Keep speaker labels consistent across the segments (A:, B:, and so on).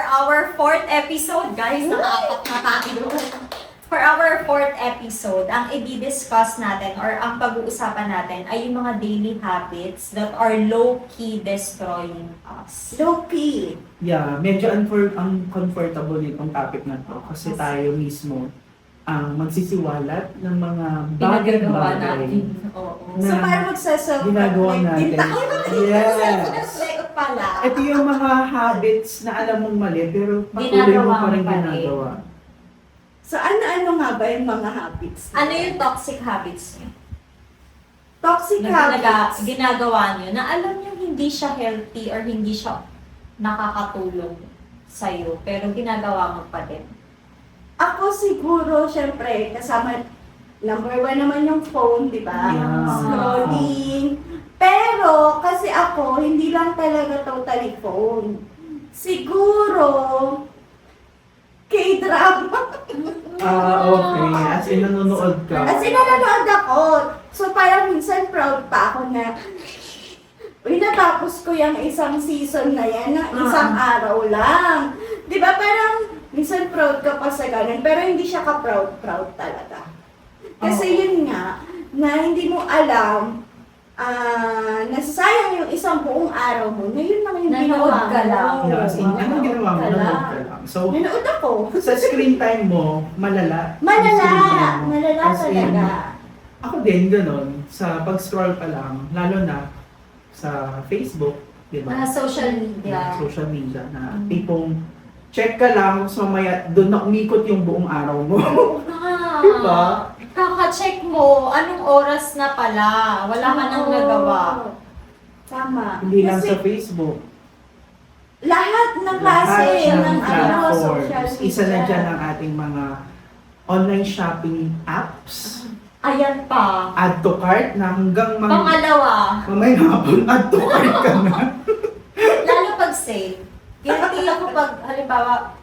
A: our fourth episode, guys, nakaapat na tayo. For our fourth episode, ang i-discuss natin or ang pag-uusapan natin ay yung mga daily habits that are low-key destroying us.
B: Low-key.
C: Yeah, medyo uncomfortable itong topic na to kasi tayo mismo ang magsisiwalat ng mga
A: Pinagagawa
C: bagay-bagay
A: natin. Oo.
B: So, parang magsaself-reflect
C: ginagawa
B: din
C: natin.
B: tayo.
C: Yes.
A: Self-reflect pala.
C: Ito yung mga habits na alam mong mali pero patuloy mo pa rin
A: Ginagawa mo pa rin.
C: ginagawa.
B: So, ano-ano nga ba yung mga habits?
A: Ano yung toxic habits niyo?
B: Toxic
A: Na
B: habits?
A: ginagawa niyo na alam niyo hindi siya healthy or hindi siya nakakatulong sa'yo, pero ginagawa mo pa din.
B: Ako siguro, syempre, kasama, number one naman yung phone, di ba?
C: Yeah.
B: Scrolling. Pero, kasi ako, hindi lang talaga totally phone. Siguro, K-drama.
C: Okay. As in, nanonood ka.
B: Kasi nanonood ako. So, parang minsan proud pa ako na, uy, natapos ko yung isang season na yan ng isang araw lang. Di ba parang, minsan proud ka pa sa ganun, pero hindi siya ka-proud talaga. Kasi yun nga, na hindi mo alam, nasasayang yung isang buong araw mo, na yun lang yung
A: Nanood
B: ginawa
A: ka lang.
B: mo.
C: Yeah, as in, anong ginawa mo?
A: Wala.
C: Nanonood ka lang. So,
B: Nanood ako.
C: sa screen time mo, malala.
B: Malala!
C: Yung screen time mo.
B: Malala
C: As in,
B: talaga.
C: ako din, ganun. Sa pag-scroll pa lang, lalo na sa Facebook, di ba?
A: Social media.
C: Social media na tipong check ka lang, so mamaya doon na umikot yung buong araw mo. Diba?
A: Kaka-check mo, anong oras na pala? Wala ka nang
B: Oo.
A: nagawa.
B: Tama.
C: Hindi lang
B: Kasi
C: sa Facebook.
B: lahat ng klase
C: Lahat
B: ng
C: ng platforms.
B: social media.
C: Isa na dyan ang ating mga online shopping apps.
A: Ayan pa.
C: Add to cart na hanggang
A: Pangalawa,
C: mamaya hapon add to cart ka na.
A: lalo pag sale. Guilty ako pag, halimbawa,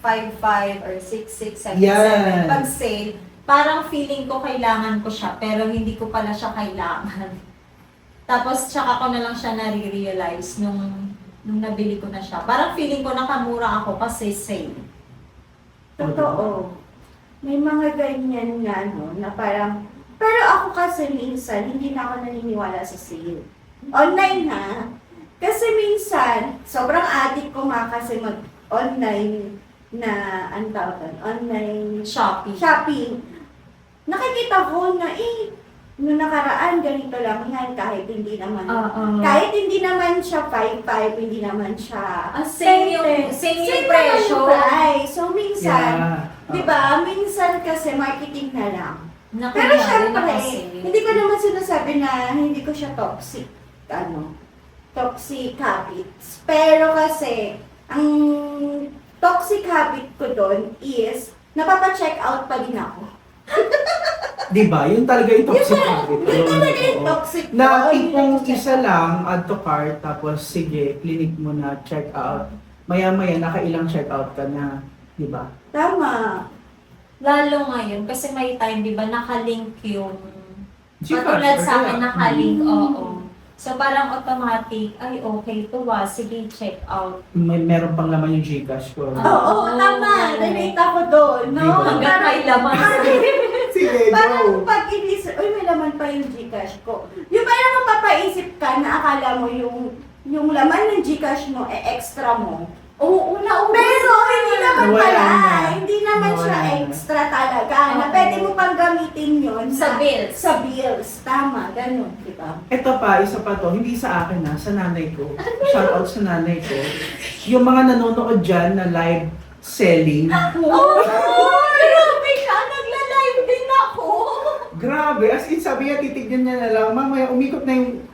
A: 5-5 or 6-6, 7-7.
C: Yan.
A: Pag sale, parang feeling ko kailangan ko siya, pero hindi ko pala siya kailangan. Tapos, tsaka ko na lang siya nare-realize nung nabili ko na siya. Parang feeling ko nakamura ako kasi sale.
B: Totoo. May mga ganyan nga, no, na parang, pero ako kasi minsan, hindi na ako naniniwala sa sale. Online ha. Kasi minsan, sobrang addict ko nga kasi mag-online na, ang tawag doon, online
A: Shopee.
B: shopping. Nakikita ko na, nung nakaraan, ganito lang yan, kahit hindi naman, kahit hindi naman siya 5-5, hindi naman siya
A: Same yung
B: 10.
A: same yung
B: naman
A: presyo.
B: yung price. So, minsan,
C: Yeah.
B: di ba, minsan kasi marketing na lang.
A: Nakuha
B: Pero
A: rin
B: syempre,
A: ako
B: hindi ko naman sinasabi na hindi ko siya toxic, toxic habits. Pero kasi, ang toxic habit ko doon is, napapa-check out pa din ako.
C: Di ba? Yun talaga yung toxic
B: Yun
C: habit.
B: Yun talaga yung
C: Oo.
B: toxic ko.
C: Na
B: Hindi
C: tipong
B: nag-check
C: isa
B: out.
C: lang, add to cart, tapos sige, clinic mo na, check out. Maya-maya, nakailang check out ka na. Di ba?
B: Tama.
A: Lalo ngayon, kasi may time, di ba, nakalink yung,
C: Gcash,
A: katulad sa
C: or
A: akin,
C: kaya-
A: nakalink, oo. So, parang automatic, ay, okay to sige, check out.
C: Meron pang laman yung Gcash ko.
B: Oo, tama. Relate ako doon, no?
C: Diba?
A: Hanggang may laman.
C: Sige,
B: Parang
C: go!
B: pag inisip, uy, may laman pa yung Gcash ko. Yung parang mapapaisip ka na akala mo yung laman ng Gcash mo, extra mo.
A: Oo, naubos.
B: Pero hindi naman
C: Nawala
B: pala.
C: na.
B: Hindi naman
C: Nawala
B: siya
C: na.
B: extra talaga. Na
A: Oo.
B: pwede mo pang gamitin yun
A: Sa bills.
B: Sa bills. Tama, ganun, di ba?
C: Ito pa, isa pa to, hindi sa akin na, sa nanay ko. Shoutout sa nanay ko. Yung mga nanonood dyan na live selling.
A: Oh, grabe ka! Nagla-live din ako!
C: Grabe, as in sabi niya, titignan niya na lang, mamaya umikot na yung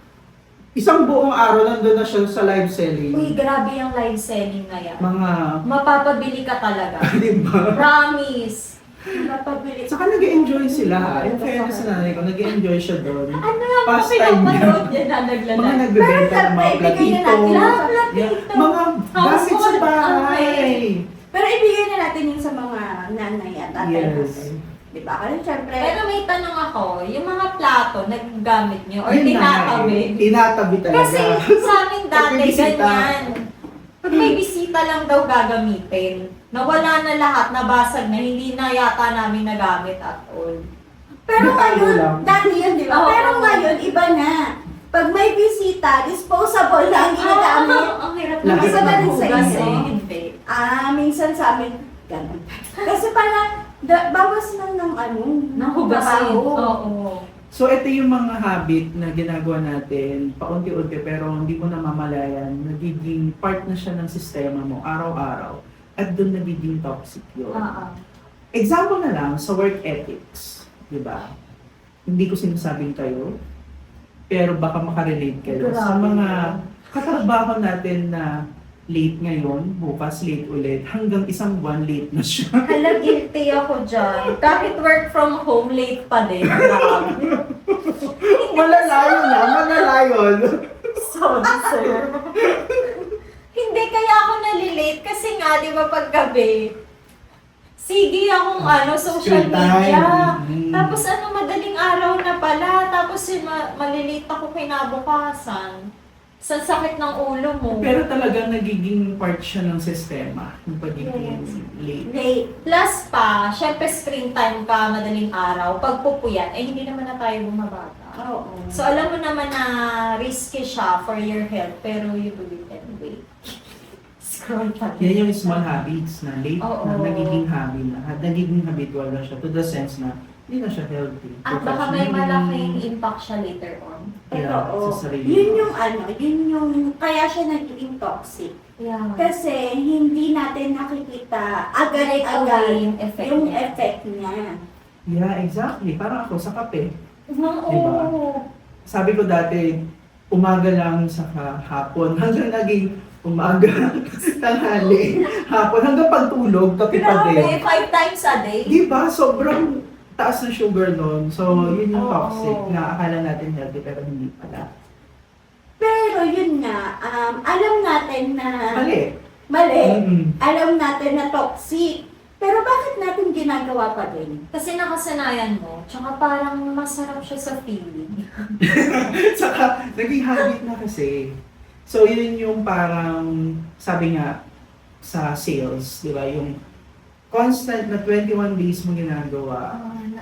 C: isang buong araw nandun na siya sa live selling.
A: Uy, grabe yung live selling na yan.
C: Mga,
A: Mapapabili ka talaga.
C: di ba?
A: Promise.
B: Napabilis.
C: Saka nag-enjoy sila ha. In fairness sa nanay ko, nag-enjoy siya doon.
A: Ano nga ba
C: Pastime niya.
A: pinapanood niya na
C: Mga
A: nagla-live?
C: nagbebenta ng mga
B: Pero, ibigay na
C: platito.
B: natin ang
A: platito.
C: Yeah, mga gamit sa
A: Household
C: bahay.
B: Pero ibigay na natin yun sa mga nanay at tatay
C: Yes.
B: natin. Di ba? Kasi syempre,
A: Pero may tanong ako, yung mga plato, nagagamit niyo or
C: Yun na nga
A: tinatabi?
C: eh. Tinatabi talaga.
A: Kasi sa amin
C: Pag
A: dati,
C: may bisita.
A: ganyan. Pag may bisita na lang daw gagamitin. Nawala na lahat, nabasag na, hindi na yata namin nagamit at all.
B: Pero
C: Natago
B: ngayon,
C: lang.
B: dati yun, di ba?
A: Oo.
B: Pero ngayon, iba na. Pag may bisita, disposable na ang ginagamit.
A: Ang hirap
C: Lahat
B: Isa ba rin sa
A: maghugas
B: inyo?
A: eh, hindi.
B: Minsan sa amin, ganun. Kasi parang, bawas lang ng ano,
A: Nahugasin.
B: trabaho.
A: Oo.
C: So ito yung mga habit na ginagawa natin paunti-unti pero hindi mo namamalayan, nagiging part na siya ng sistema mo araw-araw at doon nagiging toxic yun.
A: Oo.
C: Example na lang sa work ethics, di ba? Hindi ko sinasabing kayo, pero baka makarelate kayo sa
A: Grabe.
C: mga katrabaho natin na late ngayon, bukas late ulit, hanggang isang buwan late na siya.
A: Hala, guilty ako dyan. Kahit work from home, late pa din. Grabe.
C: Malalayo na, malalayon.
A: Sorry, sir. Hindi kaya ako nalilate kasi nga, di ba, paggabi, sige akong social
C: Screen time.
A: media.
C: Mm.
A: Tapos madaling araw na pala. Tapos malilate ako kinabukasan. Sa sakit ng ulo mo.
C: Pero talagang nagiging part siya ng sistema, yung pagiging late.
B: Late.
A: Plus pa, syempre screen time ka madaling araw. Pag pupuyat, hindi naman na tayo bumabata.
B: Oo.
A: So alam mo naman na risky siya for your health, pero you do it anyway. Scroll pa rin.
C: Yan yung small habits na late
A: Oo.
C: na nagiging habit na, nagiging habitual na siya to the sense na hindi na siya healthy.
A: At baka may
C: Professionally,
A: malaking impact siya later on.
C: yeah,
B: Totoo.
C: sa sarili
B: Yun
C: mo.
B: yun yung, kaya siya nagiging toxic.
A: Yeah.
B: Kasi hindi natin nakikita
A: Right
B: agad-agad
A: away yung effect
B: yung
A: niya.
B: effect niya.
C: Yeah, exactly. Parang ako sa kape.
A: Oo.
C: Diba? Sabi ko dati, umaga lang sa hapon, hanggang naging umaga, tanghali, hapon, hanggang pagtulog, kape pa din.
A: Grabe, 5 times a day.
C: Di ba? Sobrang taas ng sugar nun. So, yun yung
A: Oo.
C: toxic na akala natin healthy pero hindi pala.
B: Pero yun nga, alam natin na
C: Mali.
B: mali.
C: Mm-mm.
B: Alam natin na toxic. Pero bakit natin ginagawa pa din?
A: Kasi nakasanayan mo, tsaka parang masarap siya sa feeling.
C: Saka, naging habit na kasi. So, yun yung parang, sabi nga, sa sales, di ba? Yung constant na 21 days mo ginagawa,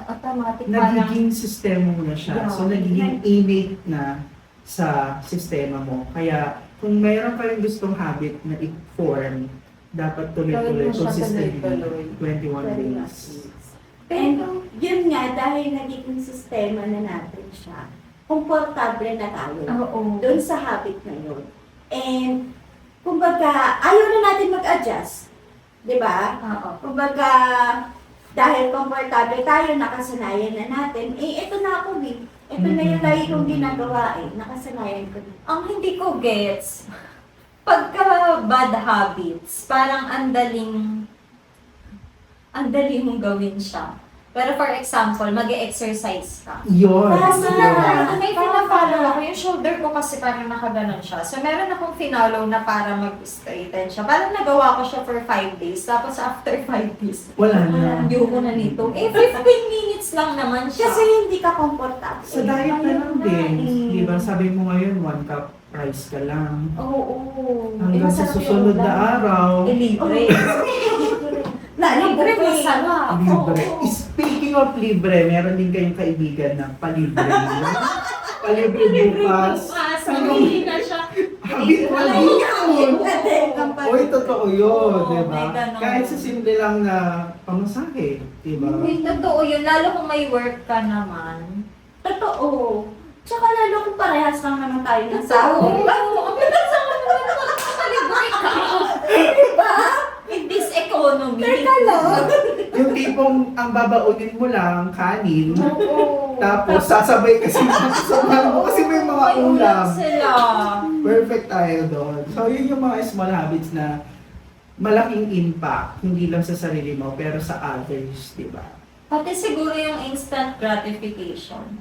A: Automatic parang,
C: nagiging sistema mo na siya. So,
A: Yeah.
C: nagiging innate na sa sistema mo. Kaya, kung mayroon kayong gustong habit na i-form, dapat tuloy-tuloy,
A: Gawin mo siya
C: consistently,
A: tuloy-tuloy.
C: 21 days.
B: And yun nga, dahil nagiging sistema na natin siya, komportable na tayo
A: oo.
B: doon sa habit na yun. And, kumbaga, ayaw na natin mag-adjust. Di ba?
A: Oo.
B: Kumbaga, dahil komportable tayo, nakasanayan na natin, ito na ako, eh. Ito na yung lagi kong ginagawa, eh. Nakasanayan ko na.
A: Ang hindi ko gets, pagka bad habits, parang ang daling mong gawin siya. Pero for example, mag-exercise ka.
C: Yun.
B: Tama.
C: Yun.
A: May pina-follow ako, yung shoulder ko kasi parang nakaganon siya. So meron akong finalo na para mag-straighten siya. Parang nagawa ko siya for 5 days. Tapos after 5 days,
C: Wala na.
A: ayoko na nito. 15 minutes lang naman siya.
B: Kasi hindi ka komportable.
C: Sa diet na lang din.
A: eh.
C: Di ba? Sabi mo ngayon, 1 cup rice ka lang.
A: Oo.
C: Hanggang sa
A: masarap yung
C: susunod na
A: ulam.
C: araw,
A: Libre.
B: Lalo
A: Libre,
B: buffet.
A: masarap.
C: libre.
A: Oo.
C: Speaking of libre, meron din kayong kaibigan na palibre. Palibre bukas.
A: Hindi na siya.
C: Habitual
A: Alam mo,
C: yun. Uy, totoo yun,
A: Oo,
C: di ba?
A: may ganon.
C: Kahit sa simple lang na pamasahe, di ba?
A: Uy, totoo yun. Lalo kung may work ka naman.
B: Totoo. Tsaka lalo kung parehas lang naman tayo ng
A: Oo.
B: sahod.
A: Ang bilis naman naman nakalibre ka.
B: Diba?
A: In this economy.
B: Teka lang.
C: Yung tipong ang babaunin mo lang, kanin,
A: Oo.
C: tapos sasabay kasi sa mo kasi may mga
A: May
C: ulam.
A: sila.
C: Perfect tayo doon. So, yun yung mga small habits na malaking impact, hindi lang sa sarili mo, pero sa others, di ba?
A: Pati siguro yung instant gratification.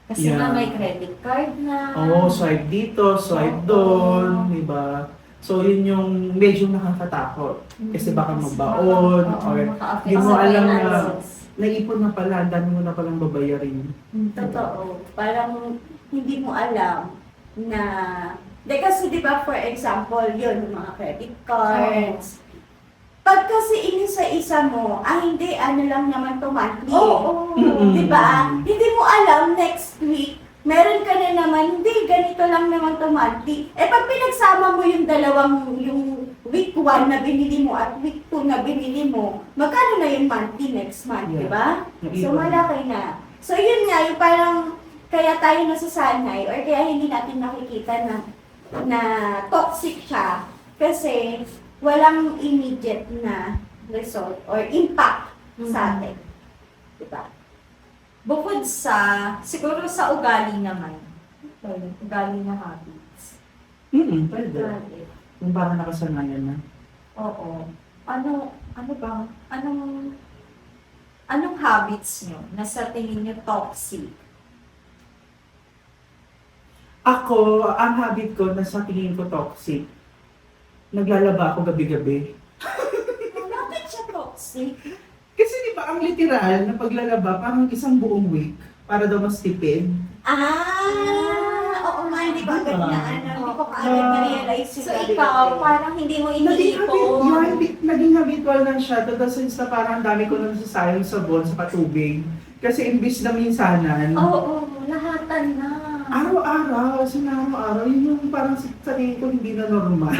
A: Kasi
C: Yeah.
A: na may credit card na.
C: Oo, swipe dito, swipe
A: Oo.
C: doon, di ba? So, yun yung medyo nakakatakot. Kasi baka magbaon, or
A: maka-affect
C: di mo
A: sa
C: alam na
A: finances.
C: naipon na pala, ang dami mo na palang babayarin.
B: Totoo. Parang hindi mo alam na Kasi di ba, for example, yun, yung mga credit cards. Pag kasi inisa-isa mo, hindi, ano lang naman to monthly.
A: Oo.
C: Mm-mm.
B: Di ba? Hindi mo alam, next week, meron ka na naman, hindi, ganito lang naman to monthly. Pag pinagsama mo yung yung week 1 na binili mo at week 2 na binili mo, magkano na yung monthly next month,
C: Yeah.
B: di ba? So,
C: Naiwan.
B: malaki na. So, yun nga, yung parang, kaya tayo nasasanay, or kaya hindi natin nakikita na toxic siya, kasi walang immediate na result or impact sa atin. Diba?
A: Bukod sa, siguro sa ugali naman. Ugali na habits.
C: Pwede. Yung parang nakasanayan na.
A: Oo. Ano ba? Anong habits nyo na sa tingin nyo toxic?
C: Ako, ang habit ko na sa tingin ko toxic, naglalaba ako gabi-gabi.
B: Bakit siya toxic?
C: Kasi di ba ang literal na paglalaba parang isang buong week para daw mas tipid.
B: Oo nga, hindi ko agad na, hindi ko agad
C: Ah.
B: na-realize yung
A: So
B: gabi-gabi.
A: ikaw, parang hindi mo iniipon.
C: Naging habitual na siya to the sense na parang ang dami ko nang nasasayang sabon sa patubig. Kasi imbis na minsanan,
A: Oo, lahatan na.
C: araw-araw, sinaraw-araw, yun yung parang sa tingin ko hindi na normal.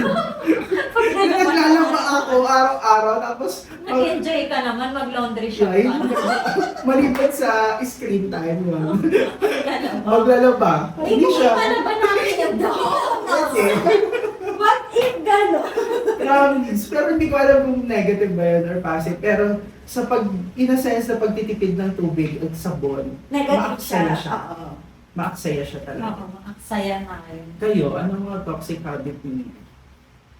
C: Naglalaba ako araw-araw, tapos
A: Nag-enjoy ka naman, mag-laundry shop
C: Ay,
A: ka.
C: malipat sa screen time yun.
A: Ganun.
C: Maglalaba. Hindi siya.
A: Pala ba namin yung
C: Kasi,
B: What if gano'n?
C: promise. Pero hindi ko alam kung negative ba yun or positive. Pero sa in a sense na pagtitipid ng tubig at sabon,
B: Negative
C: maaksaya
B: siya.
C: siya.
B: Oo.
C: Maaksaya siya talaga.
A: Oo, aksaya na yun.
C: Kayo, anong mga toxic habit niyo?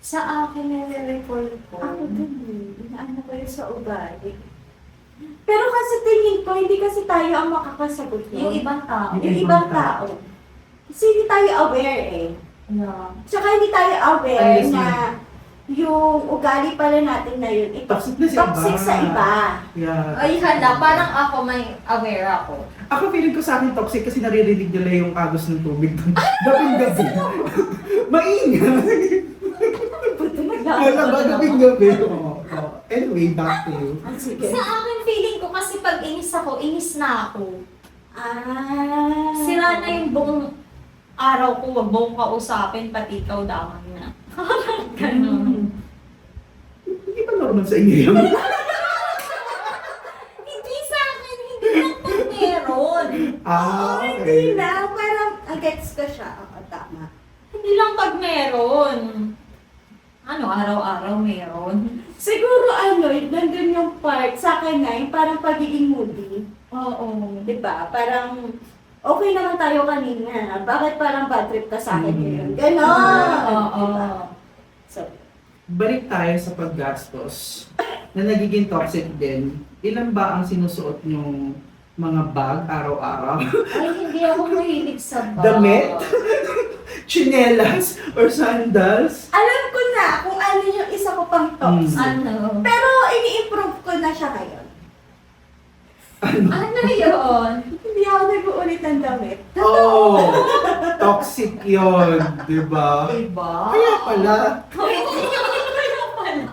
A: Sa akin, nare-recall ko.
B: Ako din eh. Inaano ko yun sa ugali. Pero kasi tingin ko, hindi kasi tayo ang makakasagot
A: Yung
B: yun.
A: ibang tao.
B: Yung ibang tao. Kasi hindi tayo aware eh.
A: Yeah.
B: Tsaka hindi tayo aware
C: Ayos
B: na yung ugali pala natin na yun,
C: Toxic na sa
B: toxic
C: iba.
B: sa iba.
C: Yeah.
A: Ay, hala, parang ako may aware ako.
C: Ako feeling ko sa akin toxic kasi naririnig nila yung agos ng tubig doon. Gabing-gabi. Maingay.
B: Buti
C: Wala ba gabing-gabi? Oo. Anyway, back to you.
B: Sige.
A: Sa akin, feeling ko kasi pag inis ako, inis na ako. Sira na yung buong araw ko, wag mo kong kausapin, pati ikaw damang na. Ganun.
C: Hindi ba normal sa inyo yun?
A: Hindi sa akin, hindi lang pag meron.
B: Hindi na, parang gets ko siya. Oo, tama.
A: Hindi lang pag meron. Ano, araw-araw meron.
B: Siguro nandun yung part sa akin na yung parang pagiging moody.
A: Oo.
B: Diba? Parang okay naman tayo kanina. Bakit parang bad trip ka sa akin
C: Mm.
B: ngayon? Ganon!
A: Oo.
B: Diba? So,
C: Balik tayo sa paggastos na nagiging toxic din. Ilan ba ang sinusuot yung mga bag araw-araw?
A: Ay, hindi ako mahilig sa bag.
C: Damit? Chinelas? Or sandals?
B: alam ko na kung ano yung isa ko pang toxic.
A: Ano?
B: Pero ini-improve ko na siya ngayon.
A: Ano yun?
B: Hindi ako nag-uulit ng damit.
C: Oh! Toxic yun, di ba?
A: Diba?
C: Kaya pala.
A: Kaya pala.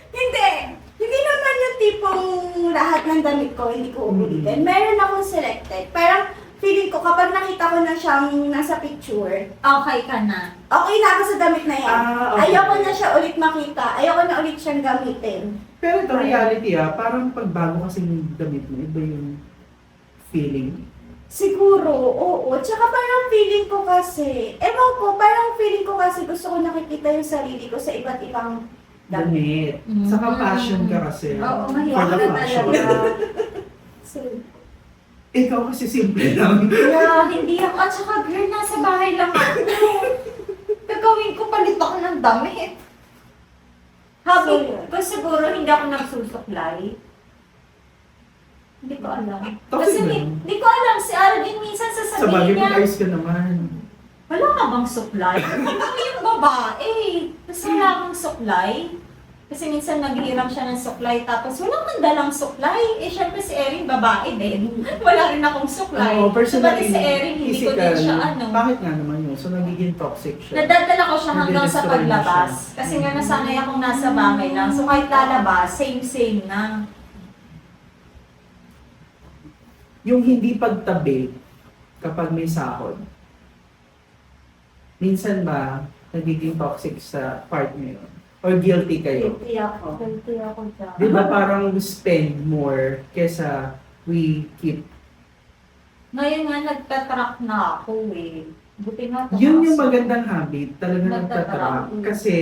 B: Hindi. Hindi naman yung tipong lahat ng damit ko, hindi ko uulitin. Meron akong selected. Parang feeling ko kapag nakita ko na siyang nasa picture,
A: Okay ka na.
B: okay na ako sa damit na yan.
C: Okay.
B: Ayoko na siya ulit makita. Ayoko na ulit siyang gamitin.
C: Pero ito reality parang pagbago kasing damit mo, iba yung feeling.
B: Siguro, oo. Tsaka parang feeling ko kasi, ewan ko, parang feeling ko kasi gusto ko nakikita yung sarili ko sa iba't ibang damit.
C: Damit. Saka passion ka kasi.
A: Oo,
C: For
A: mahilig
C: the
A: ka
C: fashion.
A: talaga.
B: So,
C: Ikaw kasi simple lang.
A: Yeah, hindi ako. At saka, girl, nasa bahay lang ako. Gagawin ko, palit ako ng damit. Habi ko siguro hindi ako nagsusuklay. Hindi ko alam. Kasi
C: Toxic ba?
A: hindi ko alam. Si Aldin minsan
C: Sa
A: sasabihin
C: bagay
A: niya,
C: mag-ayos ka naman.
A: wala ka bang suklay? Kami yung babae. Kasi wala kang suklay. Kasi minsan naghihiram siya ng suklay, tapos walang mandalang suklay. Eh, syempre si Erin, babae din. Wala rin akong suklay.
C: Oo,
A: So,
C: personally,
A: pati si Erin, hindi ko din siya
C: bakit nga naman yun? So, nagiging toxic siya.
A: Nadadala ko siya hanggang sa
C: Nade-destroy mo
A: paglabas.
C: siya.
A: Kasi nga nasanay akong nasa bahay lang. So kahit lalabas, same-same na.
C: Yung hindi pagtabi kapag may sahod, minsan ba nagiging toxic sa partner yun? Or guilty kayo?
B: Guilty ako.
A: Guilty ako dyan.
C: Di ba parang we spend more kesa we keep?
A: Ngayon nga, nagtatrack na ako eh. Buti nga
C: Yun yung
A: tumaas.
C: magandang habit, talaga
A: Nagtatrack.
C: nagtatrack. Kasi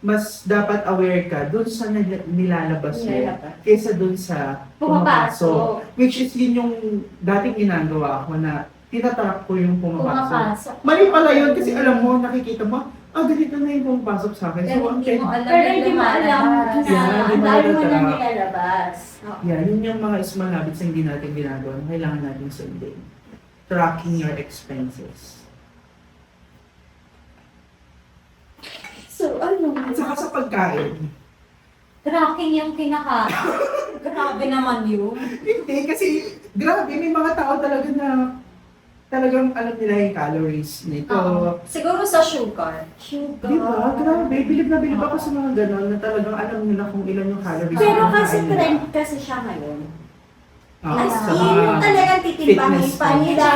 C: mas dapat aware ka dun sa nilalabas mo
B: Nilalabas.
C: kesa dun sa pumapasok. Which is yun yung dating ginagawa ko na tinatrack ko yung pumapasok.
A: Pumapasok.
C: Mali pala yun kasi alam mo, nakikita mo, ganito na yung pumapasok sa akin.
A: Pero
C: ang
A: hindi mo alam
B: Pero
A: yung
B: hindi mo alam
A: lumalabas.
B: na
C: Yeah,
B: ang
C: hindi mo
B: dami mo
C: natatrack.
B: nang nilalabas.
C: Yeah, yun yung mga small habits na hindi natin ginagawa na kailangan natin sundin. Tracking your expenses.
B: So, ano?
C: At saka sa pagkain.
A: Tracking yung kinakain. Grabe naman yun.
C: Hindi, kasi grabe, may mga tao talaga na talagang alam nila yung calories nito.
A: Siguro sa sugar. Sugar.
C: Di ba? Grabe, bilib na bilib ako sa mga ganon na talagang alam nila kung ilan yung calories.
B: Pero
C: na
B: kasi
C: kinakain nila.
B: trend kasi siya ngayon.
C: Ah,
B: As
C: sa
B: in,
C: mga
B: yung talagang titimbangin
C: fitness
B: pa
C: trend.
B: nila.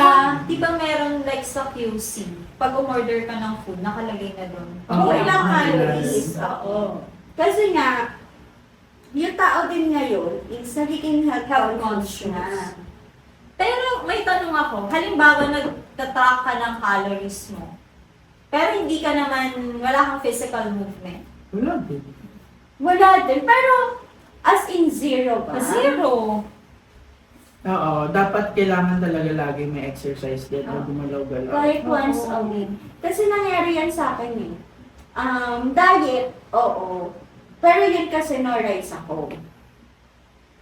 A: Di ba meron like sa QC, pag umorder ka ng food, nakalagay na doon.
B: Kung
C: Oo,
B: ilang
C: calories.
B: calories. Oo. Kasi nga, yung tao din ngayon is nagiging health conscious na.
A: Pero may tanong ako, halimbawa nagtatrack ka ng calories mo, pero hindi ka naman, wala kang physical movement.
C: Wala din.
B: Wala din. Pero, as in zero ba?
A: Zero.
C: Oo, dapat kailangan talaga lagi may exercise din na gumalaw-galaw.
B: Kahit once a week. Kasi nangyari yan sa akin eh. Diet, oo. Pero yun kasi no rice ako.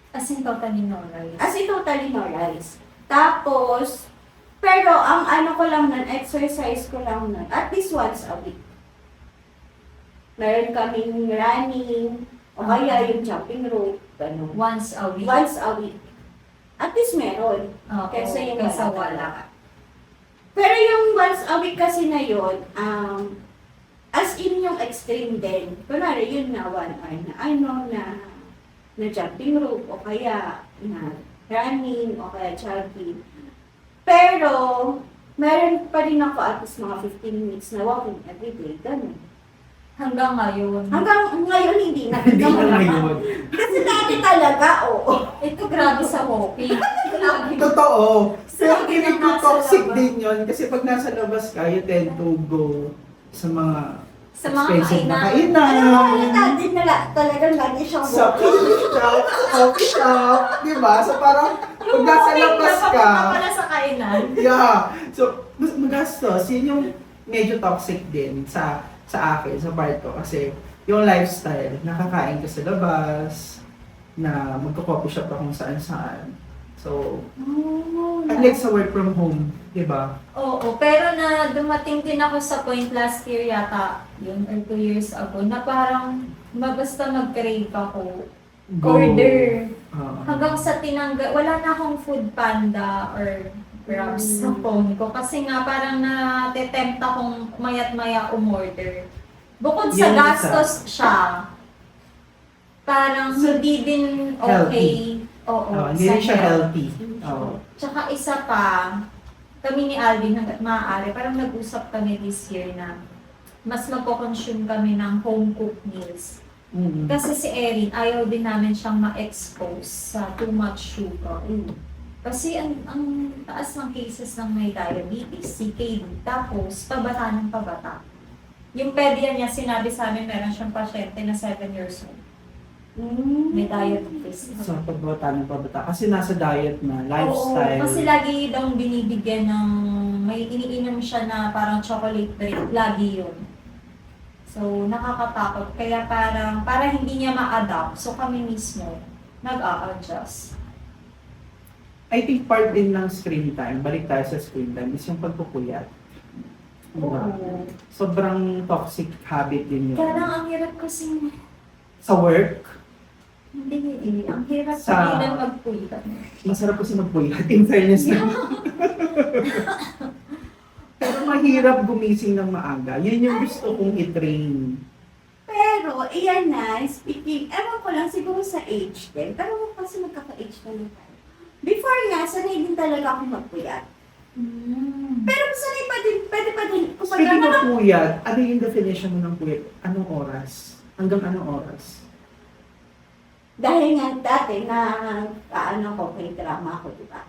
A: As in totally no rice.
B: As in totally no rice. Tapos, pero ang ano ko lang nun, exercise ko lang nun, at least once a week. Meron kaming running, o kaya yung jumping rope, gano'n.
A: Once a week.
B: Once a week. At least meron.
A: Oo,
B: Kaysa yung
A: kaysa
B: wala.
A: wala.
B: Pero yung once a week kasi na yun, as in yung extreme din. Kunwari, yun na 1 hour na na jumping rope o kaya na running o kaya jogging. Pero, meron pa rin ako at least mga 15 minutes na walking everyday. Ganun.
A: Hanggang ngayon.
B: Hanggang ngayon hindi na.
C: Hindi na ngayon.
B: Kasi dati talaga, oo.
A: Ito grabe sa walking. Lagi.
C: Totoo. Pero
A: Sabi
C: feeling
A: na
C: ko
A: nasa
C: toxic
A: labas.
C: din yun kasi pag nasa labas ka, you tend to go sa mga
A: Sa mga
C: expensive na
A: kainan.
B: Alam mo,
C: kainan.
B: halata din nila talagang lagi siyang
C: Sa
B: walking.
C: coffee shop, di ba? So parang pag nasa labas ka,
A: Pala sa kainan.
C: yeah. So, mas magastos. Yun yung medyo toxic din sa akin, sa part ko. Kasi yung lifestyle, nakakain ka sa labas, na magko-coffee shop ka kung saan-saan. So, unlike sa work from home, di ba?
A: Oo, pero na dumating din ako sa point last year yata, yun, or 2 years ago, na parang basta mag-crave ako, order. Hanggang sa tinanggal, wala na akong food panda or grabs sa phone ko. Kasi nga parang natetempt akong mayat-maya umorder. Bukod sa
C: Yan,
A: gastos siya, parang hindi din okay. Oo,
C: Hindi rin
A: sa
C: siya
A: health.
C: healthy. Oo.
A: Tsaka isa pa, kami ni Alvin hanggat maaari, parang nag-usap kami this year na mas magko-consume kami ng home-cooked meals.
C: Mm.
A: Kasi si Erin, ayaw din namin siyang ma-expose sa too much sugar. Kasi ang taas ng cases ng may diabetes, CKD, tapos pabata ng pabata. Yung pedia niya, sinabi sa amin, meron siyang pasyente na 7 years old. May diabetes.
C: Sa pagbata ng pabata. Kasi nasa diet na, lifestyle.
A: Oo, kasi lagi daw binibigyan ng, may iniinom siya na parang chocolate drink, lagi yun. So, nakakatakot. Kaya parang, para hindi niya ma-adapt, so kami mismo, nag-a-adjust.
C: I think part din ng screen time, balik tayo sa screen time, is yung pagpupuyat. Diba?
A: Oo.
C: Sobrang toxic habit din yun.
A: Kaya lang ang hirap kasi
C: Sa work,
A: Hindi, ang hirap
C: Sa-
A: sabihin magpuyat.
C: masarap kasi magpuyat, in fairness na. Pero mahirap gumising ng maaga. Yun yung gusto kong i-train.
B: Pero, iyan na, speaking, ewan ko lang siguro sa age din, pero kasi magkaka-age na rin tayo. Before nga, sanay din talaga ako magpuyat. Pero sanay pa din, pwede pa din. Kung
C: Speaking
B: magkano
C: of puyat, ano yung definition mo ng puyat? Anong oras? Hanggang anong oras?
B: dahil nga dati na, ko, may drama ako, di ba?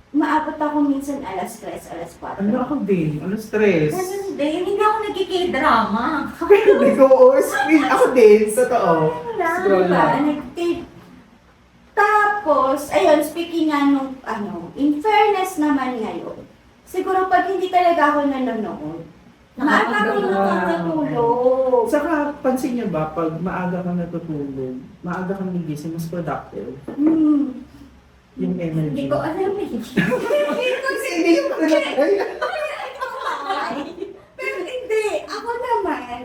B: Maabot ako minsan alas 3, alas 4.
C: Ano ako din? Ano stress?
A: Ganun din, hindi ako nagkiki-drama.
C: Hindi ko, ako din, totoo.
B: Wala,
C: Scroll
B: diba?
C: lang.
B: Tapos, ayun, speaking nga nung, in fairness naman ngayon, siguro pag hindi talaga ako nanonood, maaga ako nakakatulog.
C: Saka, pansin niyo ba, pag maaga kang natutulog, maaga kang nagising, mas productive.
B: Hmm.
C: Yung energy.
A: Hindi ko alam eh.
C: Kasi hindi yung
B: Pero hindi, ako naman,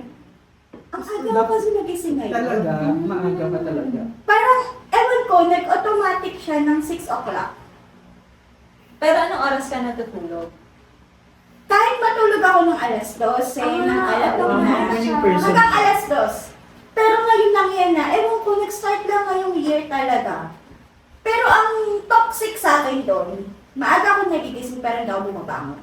B: ang aga ko kasi nagising ngayon.
C: Talaga, maaga ka talaga.
B: Parang, ewan ko, nag-automatic siya ng 6 o'clock.
A: Pero anong oras ka natutulog?
B: Kahit matulog ako ng alas 12, ng alas
C: magaling person.
B: hanggang alas 2. Pero ngayon lang yan na, ewan ko, nag-start lang ngayong year talaga. Pero ang toxic sa akin doon, maaga ako nagigising pero hindi ako bumabangon.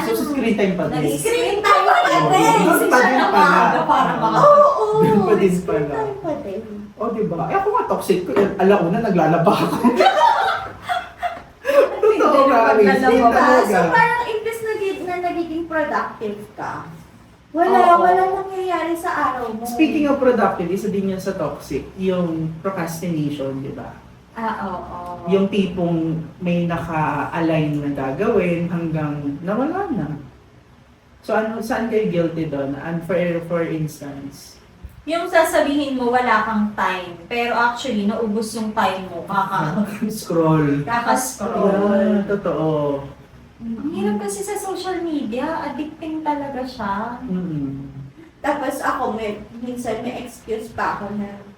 C: So sa screen time pa din.
B: Screen time pa din!
C: Mas pa din pala.
A: Para mga...
B: Oo!
C: Doon pa din
B: Screen
C: pala.
B: time pa din.
C: O, diba? Eh, ako nga toxic ko. Alauna, naglalaba ako. Totoo nga, Alice. Yun
B: Diba?
C: talaga.
B: So parang imbes na nagiging productive ka, wala
A: Oo.
B: nangyayari sa araw mo.
C: Speaking of productive, isa din yan sa toxic, yung procrastination, di ba?
A: Oo.
C: Yung tipong may naka-align na gagawin hanggang nawala na. So saan kayo guilty doon? And for instance,
A: Yung sasabihin mo wala kang time, pero actually naubos yung time mo,
C: scroll.
A: kaka-scroll.
C: Yeah, totoo.
A: Ang hirap kasi sa social media, addicting talaga siya.
C: Mm-mm.
B: Tapos ako, minsan may excuse pa ako na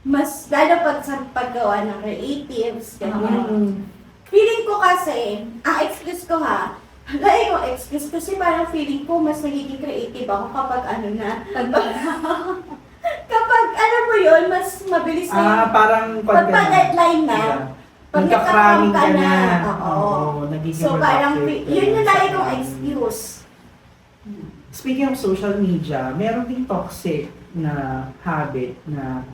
B: mas lalo pag sa paggawa ng creatives, ganyan.
C: Mm.
B: Feeling ko kasi, ang excuse ko lahi ko excuse kasi parang feeling ko mas nagiging creative ako kapag kapag alam mo yun, mas mabilis na yung
C: Parang
B: pagpa-deadline na.
C: Yeah.
B: Pag
C: Nagka-cramming ka na.
B: Oo.
C: Nagiging
B: So parang,
C: productive.
B: yun yung lagi kong excuse.
C: Speaking of social media, meron ding toxic na habit na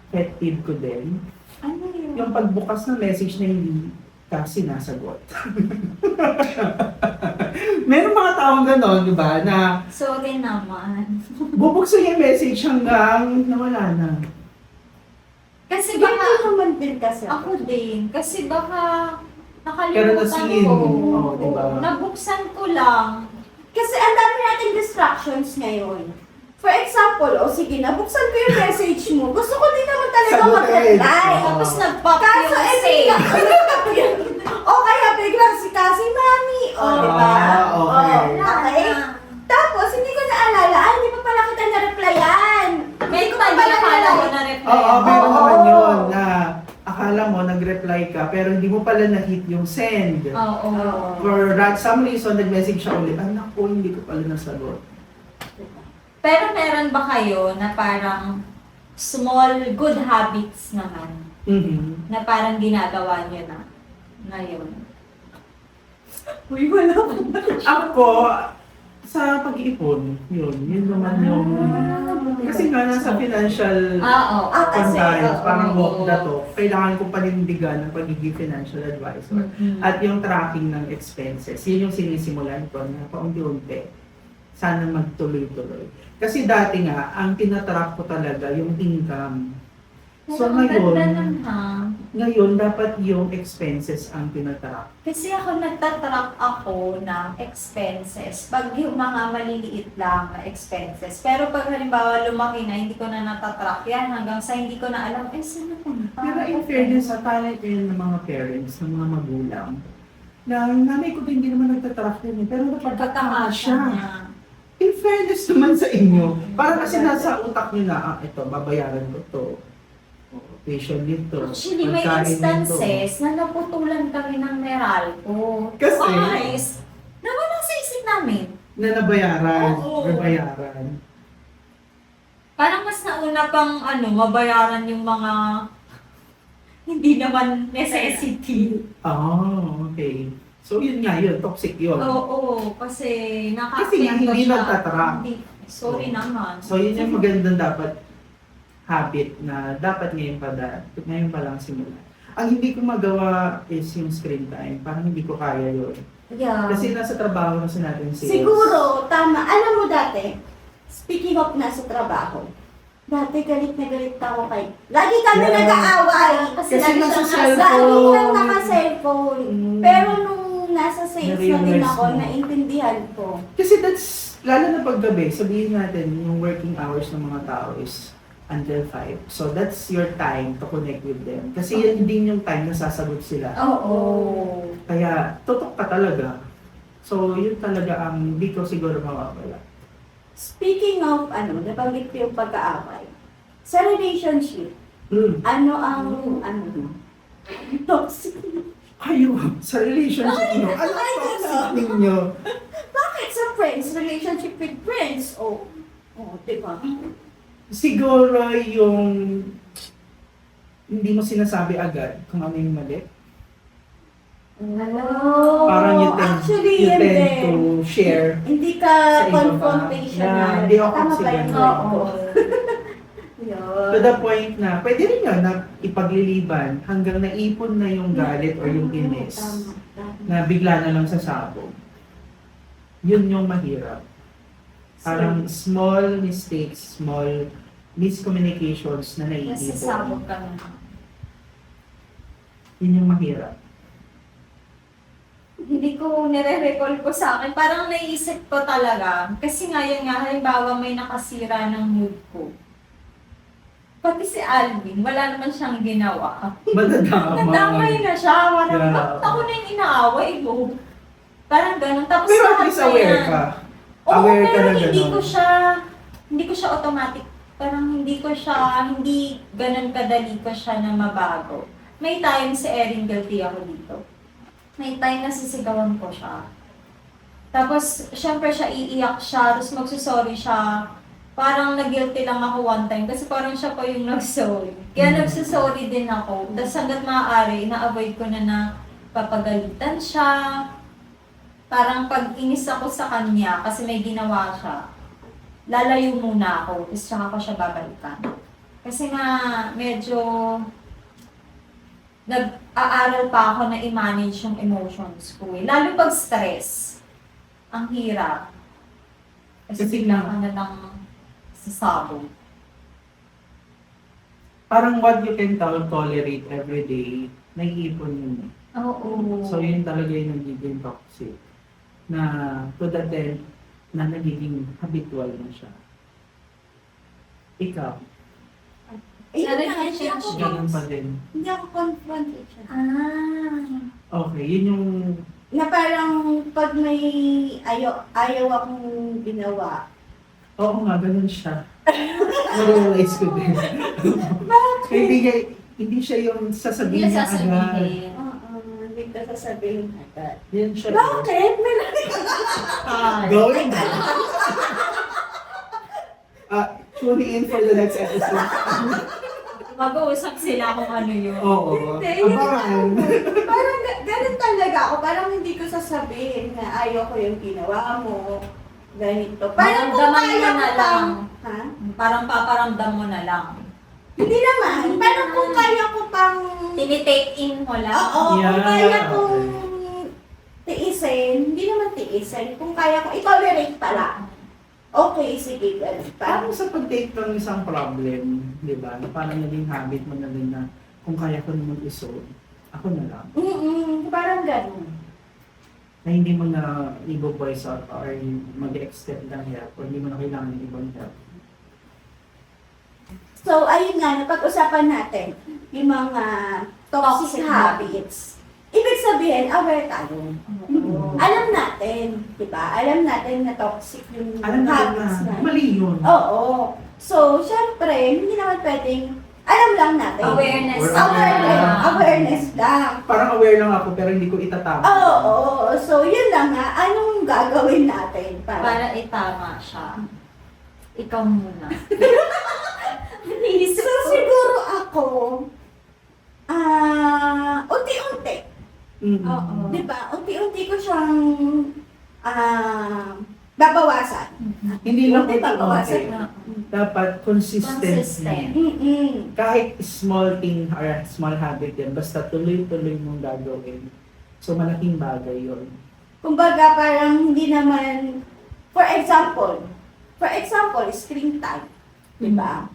C: pet peeve ko din.
A: Ano yun?
C: Yung pagbukas ng message na hindi ka sinasagot. Meron mga taong gano'n, di ba, na
A: Sorry naman.
C: bubuksan yung message hanggang nawala na.
A: Kasi
B: Ganito
A: baka,
B: naman din kasi
A: ako din, kasi baka
C: Pero
A: nakalimutan
C: na-seen
A: ko.
C: mo, di ba?
A: Nabuksan ko lang.
B: Kasi ang dami nating distractions ngayon. For example, sige, nabuksan ko yung message mo. Gusto ko din naman talaga
C: Sagutin.
B: mag-reply.
C: Oo.
A: Tapos nag-pop
B: Kaso,
A: yung
B: bigla,
A: save.
B: o kaya biglang si kasi mami. O, di ba?
C: Okay.
B: Okay. Tapos, hindi ko naalala, hindi pa pala kita na-replyan.
A: May
B: ko
A: tali
B: pala
A: akala
B: nalala-
A: ko na reply.
C: Oo, meron
B: Oo.
C: naman yun na akala mo nag-reply ka pero hindi mo pala na-hit yung send.
A: Oo.
C: For some reason, nag-message siya ulit, anak ko, hindi ko pala nasagot.
A: Pero meron ba kayo na parang small good habits naman
C: Mhm.
A: na parang ginagawa nyo na ngayon?
B: Uy, wala ko.
C: Ako, sa pag-iipon, yun naman yung... Kasi nga nasa financial
A: Oo.
B: kasi,
C: compliance, parang
A: oo.
C: walk na to, kailangan kong panindigan ng pagiging financial advisor.
A: Mm-mm.
C: At yung tracking ng expenses, yun yung sinisimulan ko na paunti-unti. Sana magtuloy-tuloy. Kasi dati nga, ang tinatrack ko talaga yung income. So
A: Pero ang
C: ngayon,
A: ganda nun, ha?
C: ngayon dapat yung expenses ang tinatrack.
A: Kasi ako nagtatrack ako ng expenses. Pag yung mga maliliit lang na expenses. Pero pag halimbawa lumaki na, hindi ko na natatrack yan hanggang sa hindi ko na alam, saan na punta?
C: Pero in fairness, sa talent yun ng mga parents, ng mga magulang, na nanay ko din hindi naman nagtatrack yun eh, pero napagkakasya.
A: niya.
C: In fairness naman sa inyo, parang kasi nasa utak nyo na, ito, babayaran ko to. Tuition dito.
A: Actually, may
C: pagkain
A: instances na naputulan kami ng Meralco.
C: Kasi?
A: Guys, nawala sa isip namin.
C: Na nabayaran,
A: Oo.
C: nabayaran.
A: Parang mas nauna pang mabayaran yung mga hindi naman necessity.
C: Oh, okay. So yun nga yun, toxic yun.
A: Oo, kasi
C: Kasi nga, hindi nagtatrack.
A: Sorry
C: Oo.
A: naman.
C: So yun yung magandang dapat habit na dapat ngayon pa lang simula. Ang hindi ko magawa is yung screen time. Parang hindi ko kaya yun.
A: Yeah.
C: Kasi nasa trabaho kasi natin sales.
B: Siguro, tama. Alam mo dati, speaking of nasa trabaho, dati galit na galit ako kay... Lagi kami
C: Yeah.
B: nag-aaway.
A: Kasi
C: Kasi
A: lagi
C: nasa
A: siyang
C: cellphone.
B: Lagi lang naka-cellphone.
C: Mm.
B: Pero nung nasa sales na din
C: Na-realize
B: ako,
C: mo.
B: naintindihan ko.
C: Kasi that's, lalo na paggabi, sabihin natin, yung working hours ng mga tao is until 5. So that's your time to connect with them. Kasi yan din yung time na sasagot sila.
B: Oo.
C: Kaya, tutok ka talaga. So, yun talaga ang hindi ko siguro mawawala.
B: Speaking of, nabanggit ko yung pag-aaway. Sa relationship, ano ang, toxic?
C: Kayo, sa relationship nyo, ano ang toxic ninyo?
B: Bakit sa friends? Relationship with friends? Oh, diba?
C: Siguro yung hindi mo sinasabi agad kung ano yung mali.
B: Oh,
C: Parang
B: actually,
C: you
B: yan
C: tend
B: din.
C: to share.
B: Hindi ka
C: Sa iba pa.
B: confrontational.
C: Na, hindi ako
B: Tama ba
C: consider.
B: yun?
A: Oo.
B: Yun.
C: To the point na, pwede rin yun na ipagliliban hanggang naipon na yung galit or yung inis
B: Tama.
C: na bigla na lang sasabog. Yun yung mahirap. Parang small mistakes, small miscommunications na naiipon.
A: Nasasabog ka na.
C: Yun yung mahirap.
A: Hindi ko nire-recall ko sa akin. Parang naisip ko talaga. Kasi ngayon nga, halimbawa may nakasira ng mood ko. Pati si Alvin, wala naman siyang ginawa.
C: Madadama.
A: Nadamay na siya. Parang,
C: Yeah.
A: bakit ako na yung inaaway mo? Parang ganun. Tapos
C: Pero at
A: lahat
C: least
A: na
C: aware
A: yan.
C: ka.
A: Oo,
C: Aware ka
A: pero
C: na
A: hindi
C: ganun.
A: ko siya automatic. Parang hindi ganun kadali ko siya na mabago. May time si Erin, guilty ako dito. May time na sisigawan ko siya. Tapos, syempre siya iiyak siya, tapos magsusorry siya. Parang nag-guilty lang ako one time kasi parang siya pa yung nag-sorry. Kaya nagsusorry din ako. Tapos hanggat maaari, ina-avoid ko na papagalitan siya. Parang pag inis ako sa kanya kasi may ginawa siya, lalayo muna ako, tapos saka ko siya babalikan. Kasi nga, medyo nag-aaral pa ako na i-manage yung emotions ko eh. Lalo pag stress, ang hirap. Kasi
C: Kasi
A: biglang ka na lang sasabog.
C: Parang what you can tolerate every day, naiipon yun.
A: Oo.
C: So yun talaga yung nagiging toxic. Na to the end, na nagiging habitual na siya. Ikaw,
B: Eh,
A: Sa
B: yun nga, hindi ako,
A: relationship.
C: ganun pa din.
B: hindi ako confrontational.
A: Ah.
C: Okay, yun yung
B: Na parang pag may ayaw akong ginawa,
C: oo nga, ganun siya. Na-realize ko din. Hindi siya yung sasabihin
A: Hindi
C: niya agad.
A: sasabihin.
B: hindi ko sasabihin agad.
C: Yan siya.
B: Bakit? May
C: Going na. Tune in for the next episode.
A: Mag-uusap sila kung ano yun.
C: Oo.
B: Hindi, yun
C: Abangan.
B: Parang ganun talaga ako. Parang hindi ko sasabihin na ayaw ko yung ginawa mo. Ganito. Parang kung
A: Maramdaman mo
B: kaya
A: na
B: ko
A: lang.
B: pang... Ha?
A: Parang paparamdam mo na lang.
B: Hindi naman. Parang kung kaya ko pang...
A: Tinitake in mo lang.
B: Oo,
C: Yeah.
B: kung kaya kong tiisin, hindi naman tiisin. Kung kaya ko, i-tolerate pala. Okay, sige, ganun.
C: Parang sa pag-take ng isang problem, di ba? Parang naging habit mo na rin na kung kaya ko naman isolve, ako na lang.
B: Parang ganun.
C: Na hindi mo na i-voice out or mag-extend ng help or hindi mo na kailangan ng ibang help.
B: So, ayun nga, napag-usapan natin yung mga toxic
A: Toxic
B: habits. ibig sabihin, aware tayo.
A: Oo.
B: Alam natin, di ba? Alam natin na toxic yung
C: Alam natin
B: habits
C: na,
B: na.
C: mali yun.
B: Oo. So, syempre, hindi naman pwedeng, alam lang natin.
A: Awareness.
B: Awareness lang.
C: Parang aware lang ako pero hindi ko itatama.
B: Oo. So, yun lang nga. Anong gagawin natin
A: Para itama siya. Ikaw muna.
B: So, siguro ako, unti-unti.
C: Mm.
A: Oo.
B: Di ba? Unti-unti ko siyang babawasan.
C: Hindi lang
B: Unti babawasan.
C: unti-unti. Dapat consistent.
A: Consistent.
C: Kahit small thing or small habit yan, basta tuloy-tuloy mong gagawin. So, malaking bagay yun.
B: Kumbaga, parang hindi naman, for example, screen time. Di ba?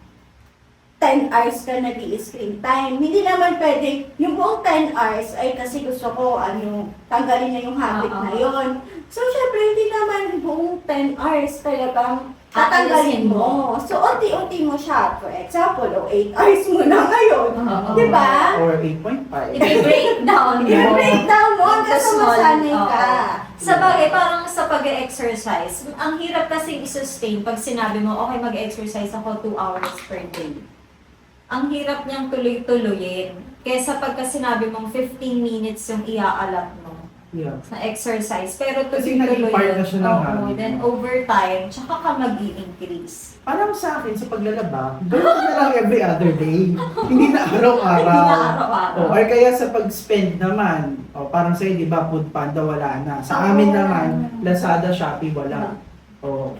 B: 10 hours ka nag-i-screen time. Hindi naman pwede, yung buong 10 hours ay kasi gusto ko, tanggalin na yung habit na yon. So, syempre, hindi naman buong 10 hours talagang tatanggalin mo. So, unti-unti mo siya. For example, 8 hours mo na ngayon.
A: Oo.
B: Di ba?
C: Or 8.5.
A: I-breakdown mo.
B: I-breakdown mo hanggang sa
A: Small,
B: masanay
A: oo.
B: ka.
A: Sa bagay, parang sa pag-exercise, ang hirap kasi i-sustain pag sinabi mo, okay, mag-exercise ako 2 hours per day. Ang hirap niyang tuloy-tuloyin. Kesa pagka sinabi mong 15 minutes yung iaalat mo
C: Yeah.
A: sa exercise. Pero
C: Kasi
A: tuloy-tuloy
C: naging part
A: yun.
C: na siya ng
A: Oo,
C: habit
A: then
C: mo.
A: over time, tsaka ka mag-i-increase.
C: Parang sa akin, sa paglalaba, gawin ko na lang every other day. Hindi na araw-araw.
A: Hindi na araw-araw.
C: Or kaya sa pag-spend naman, parang sa'yo, di ba, Food Panda wala na. Sa amin naman, Lazada, Shopee, wala. Oh.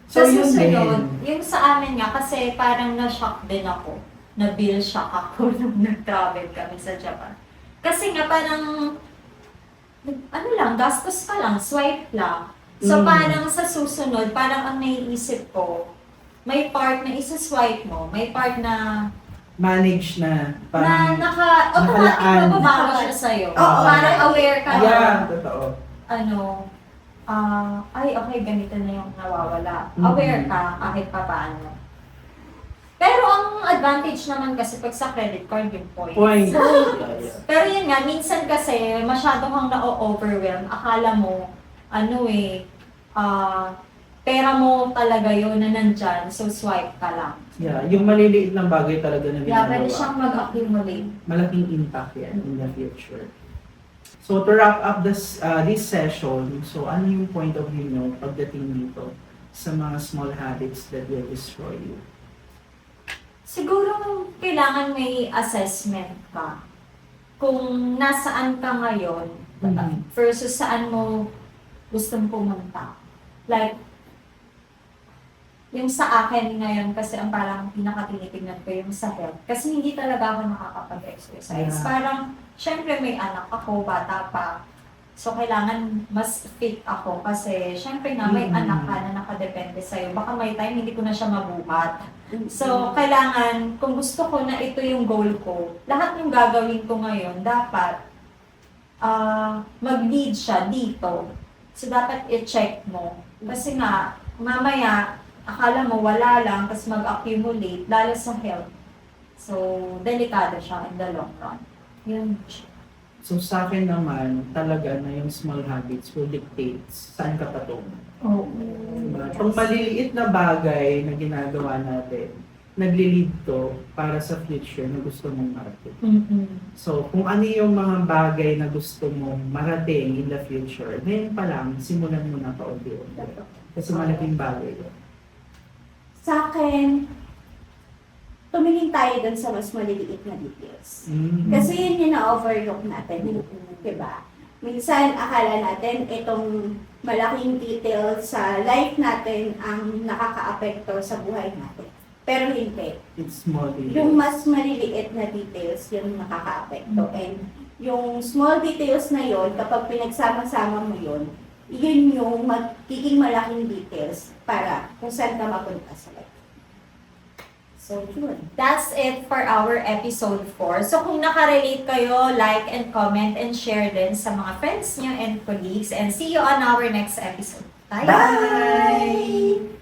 A: Sa
C: So, yun
A: susunod,
C: din.
A: yung sa amin nga, kasi parang na-shock din ako. Na-bill shock ako nung nag-travel kami sa Japan. Kasi nga parang, ano lang, gastos ka lang, swipe lang. So parang sa susunod, parang ang naiisip ko, may part na isa-swipe mo, may part na
C: Manage na.
A: automatic
C: nakalaan.
A: mababago siya sa'yo.
B: Oo.
A: Parang aware ka na,
C: Yeah, totoo.
A: ay okay, ganito na yung nawawala.
C: Mhm.
A: Aware ka kahit pa paano. Pero ang advantage naman kasi pag sa credit card yung points.
C: Point.
A: Pero yun nga, minsan kasi masyado kang na-overwhelm. Akala mo, pera mo talaga yun na nandyan, so swipe ka lang.
C: Yeah, yung maliliit ng bagay talaga na
A: Yeah, pwede
C: ginagawa.
A: siyang mag-accumulate.
C: Malaking impact yan in the future. So to wrap up this session, so ano yung point of view nyo pagdating dito sa mga small habits that will destroy you?
A: Siguro kailangan may assessment ka. Kung nasaan ka ngayon versus saan mo gustong pumunta. Like, yung sa akin ngayon kasi ang parang pinakatinitignan ko yung sa health. Kasi hindi talaga ako nakakapag-exercise.
C: Yeah.
A: Parang, syempre may anak ako, bata pa. So, kailangan mas fit ako kasi syempre nga may anak ka na nakadepende sa'yo. Baka may time hindi ko na siya mabuhat. So, kailangan, kung gusto ko na ito yung goal ko, lahat ng gagawin ko ngayon, dapat mag-lead siya dito. So, dapat i-check mo. Kasi nga, mamaya, akala mo wala lang, tapos mag-accumulate, lalo sa health. So, delikado siya in the long run. Yun siya.
C: So sa akin naman, talaga na yung small habits will dictate saan ka patungo.
A: Oo.
C: Diba? Itong maliliit na bagay na ginagawa natin, nagli-lead to para sa future na gusto mong marating. So kung ano yung mga bagay na gusto mong marating in the future, ngayon pa lang, simulan mo na paunti-unti. Kasi malaking bagay yun.
B: Sa akin, tumingin tayo dun sa mas maliliit na details. Kasi yun yung na-overlook natin. Diba? Minsan, akala natin itong malaking detail sa life natin ang nakaka-apekto sa buhay natin. Pero hindi.
C: It's small details.
B: Yung mas maliliit na details yung nakaka-apekto. And yung small details na yon, kapag pinagsama-sama mo yon, yun yung magiging malaking details para kung saan ka mapunta sa life. So, yun.
A: That's it for our episode 4. So kung nakarelate kayo, like and comment and share din sa mga friends niyo and colleagues. And see you on our next episode. Bye!
B: Bye!